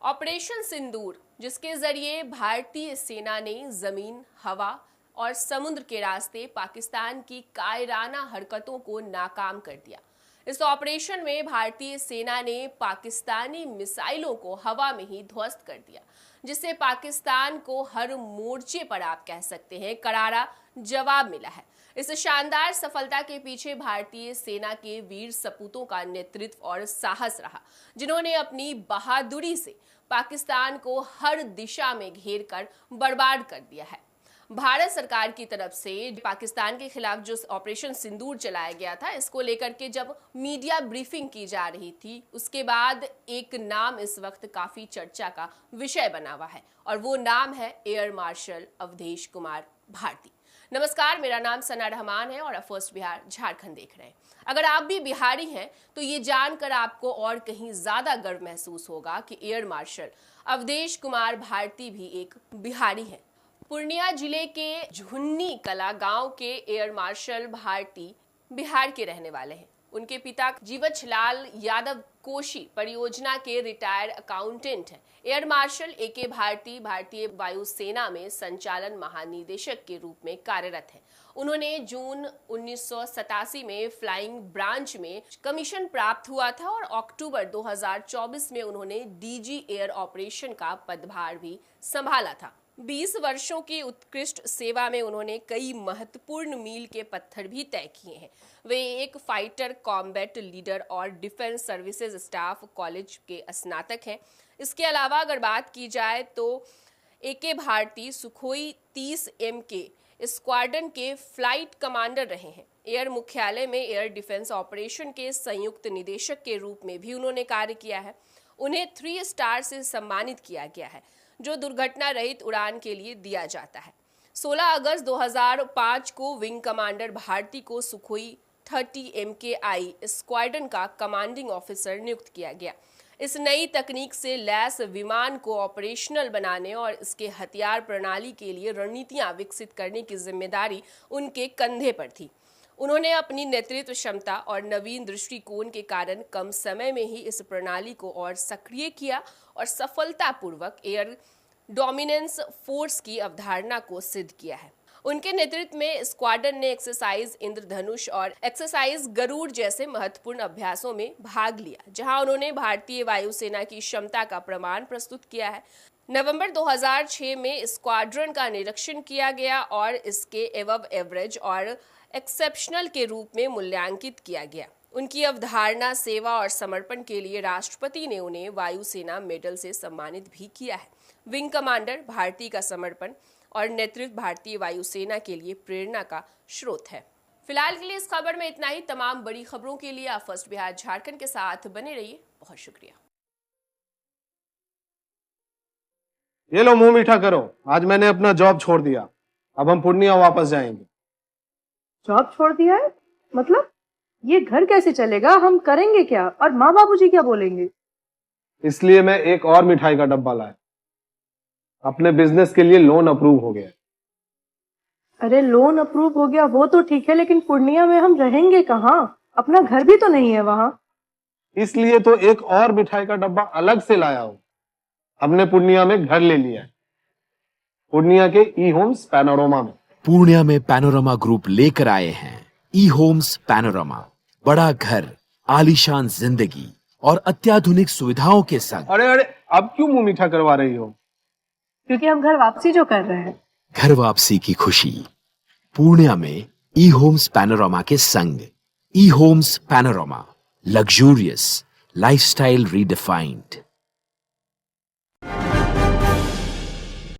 Operation सिंदूर, जिसके जरिए भारतीय सेना ने जमीन, हवा और समुद्र के रास्ते पाकिस्तान की कायराना हरकतों को नाकाम कर दिया। इस ऑपरेशन में भारतीय सेना ने पाकिस्तानी मिसाइलों को हवा में ही ध्वस्त कर दिया, जिससे पाकिस्तान को हर मोर्चे पर आप कह सकते हैं करारा जवाब मिला है। इस शानदार सफलता के पीछे भारतीय सेना के वीर सपूतों का नेतृत्व और साहस रहा, जिन्होंने अपनी बहादुरी से पाकिस्तान को हर दिशा में घेर कर बर्बाद कर दिया है। भारत सरकार की तरफ से पाकिस्तान के खिलाफ जो ऑपरेशन सिंदूर चलाया गया था, इसको लेकर के जब मीडिया ब्रीफिंग की जा रही थी, उसके बाद एक नाम इस वक्त काफी चर्चा का विषय बना हुआ है और वो नाम है एयर मार्शल अवधेश कुमार भारती। नमस्कार, मेरा नाम सना रहमान है और फर्स्ट बिहार झारखंड देख रहे हैं। अगर आप भी बिहारी हैं तो ये जानकर आपको और कहीं ज्यादा गर्व महसूस होगा कि एयर मार्शल अवधेश कुमार भारती भी एक बिहारी हैं। पूर्णिया जिले के झुन्नी कला गांव के एयर मार्शल भारती बिहार के रहने वाले हैं। उनके पिता जीवछलाल यादव कोशी परियोजना के रिटायर्ड अकाउंटेंट हैं। Air marshal A K. भारती भारतीय वायुसेना में संचालन महानिदेशक के रूप में कार्यरत हैं। उन्होंने जून 1987 में फ्लाइंग ब्रांच में कमीशन प्राप्त हुआ था और अक्टूबर 2024 में उन्होंने डीजी एयर ऑपरेशन का पदभार भी संभाला था। 20 वर्षों की उत्कृष्ट सेवा में उन्होंने कई महत्वपूर्ण मील के पत्थर भी तय किए हैं। वे एक फाइटर कॉम्बैट लीडर और डिफेंस सर्विसेज स्टाफ कॉलेज के स्नातक हैं। इसके अलावा अगर बात की जाए तो A K. Bharti Sukhoi 30 MK squadron के फ्लाइट कमांडर रहे हैं। एयर मुख्यालय में एयर डिफेंस ऑपरेशन के संयुक्त निदेशक के रूप में भी उन्होंने कार्य किया है। उन्हें 3 स्टार से सम्मानित किया गया है, जो दुर्घटना रहित उड़ान के लिए दिया जाता है। 16 अगस्त 2005 को विंग कमांडर भारती को सुखोई 30 MKI स्क्वाड्रन का कमांडिंग ऑफिसर नियुक्त किया गया। इस नई तकनीक से लैस विमान को ऑपरेशनल बनाने और इसके हथियार प्रणाली के लिए रणनीतियां विकसित करने की जिम्मेदारी उनके कंधे पर थी। उन्होंने अपनी नेतृत्व क्षमता और नवीन दृष्टिकोण के कारण कम समय में ही इस प्रणाली को और सक्रिय किया और सफलतापूर्वक एयर डोमिनेंस फोर्स की अवधारणा को सिद्ध किया है। उनके नेतृत्व में स्क्वाड्रन ने एक्सरसाइज इंद्रधनुष और एक्सरसाइज गरुड़ जैसे महत्वपूर्ण अभ्यासों में भाग लिया, जहां उन्होंने भारतीय वायुसेना की क्षमता का प्रमाण प्रस्तुत किया है। नवंबर 2006 में स्क्वाड्रन का निरीक्षण किया गया और इसके एवब एवरेज और एक्सेप्शनल के रूप में मूल्यांकित किया गया। उनकी अवधारणा, सेवा और समर्पण के लिए राष्ट्रपति ने उन्हें वायुसेना मेडल से सम्मानित भी किया है। विंग कमांडर भारती का समर्पण और नेतृत्व भारतीय वायुसेना के लिए प्रेरणा का स्रोत है। फिलहाल के लिए इस खबर में इतना ही। तमाम बड़ी खबरों के लिए आप फर्स्ट बिहार झारखंड के साथ बने रहिए। बहुत शुक्रिया। ये लो, मुंह मीठा करो। आज मैंने अपना जॉब छोड़ दिया। अब हम पूर्णिया वापस जाएंगे। जॉब छोड़ दिया है? मतलब ये घर कैसे चलेगा? हम करेंगे क्या? और माँ बाबूजी क्या बोलेंगे? इसलिए मैं एक और मिठाई का डब्बा लाया। अपने बिजनेस के लिए लोन अप्रूव हो गया। अरे लोन अप्रूव हो गया वो तो ठीक है, लेकिन पूर्णिया में हम रहेंगे कहाँ? अपना घर भी तो नहीं है वहाँ। इसलिए तो एक और मिठाई का डब्बा अलग से लाया हूँ। हमने पूर्णिया में घर ले लिया है, पूर्णिया के ई होम्स पैनोरमा में। पूर्णिया में पैनोरमा ग्रुप लेकर आए हैं ई होम्स पैनोरमा। बड़ा घर, आलीशान जिंदगी और अत्याधुनिक सुविधाओं के संग। अरे अब क्यों मुंह मीठा करवा रही हो? क्योंकि हम घर वापसी जो कर रहे हैं। घर वापसी की खुशी पूर्णिया में ई होम्स पैनोरमा के संग। E homes panorama, luxurious lifestyle redefined.